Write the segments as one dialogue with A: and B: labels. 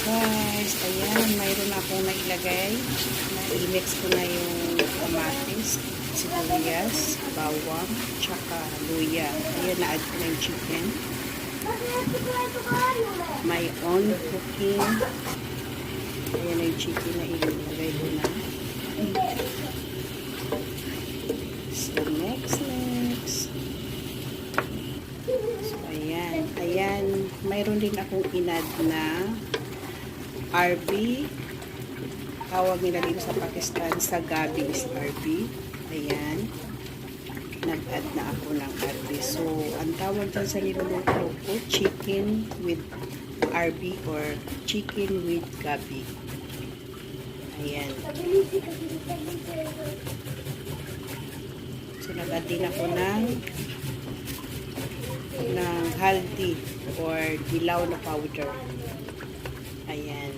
A: Guys, ayan, mayroon akong nailagay. Na-mix ko na yung kamatis, sibuyas, bawang, tsaka luya. Ayan, na-add ko na yung chicken. My own cooking. Ayan na yung chicken na ilagay ko na. So, next. So, ayan. Ayan, mayroon din akong inad na RB. Tawag nila dito sa Pakistan sa gabi is RB. Ayan. Nag-add na ako ng RB. So, ang tawag dyan sa niluluto ko, chicken with RB or chicken with gabi. Ayan. So, nag-add din ako ng haldi or dilaw na powder. Ayan.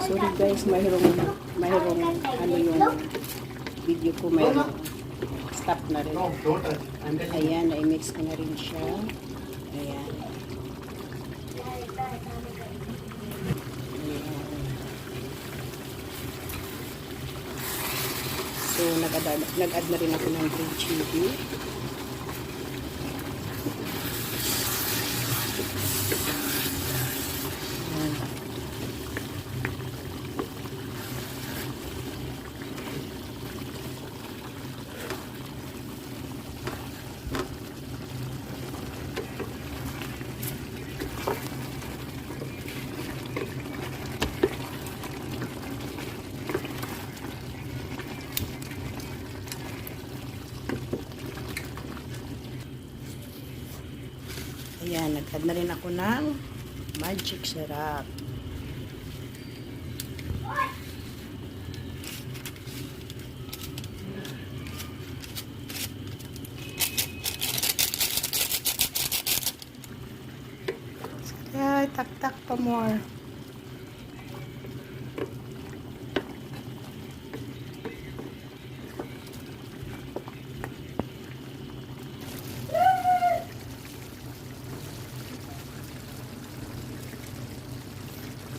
A: Sorry guys, mayroong ano yung video ko, mayroong stop na rin. Ayan, na-mix ko na rin siya. Ayan. So, nag-add na rin ako ng green chili. Ayan, nag-add na rin ako ng magic syrup. Ay, tak-tak pa more.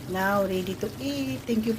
A: Now, ready to eat. Thank you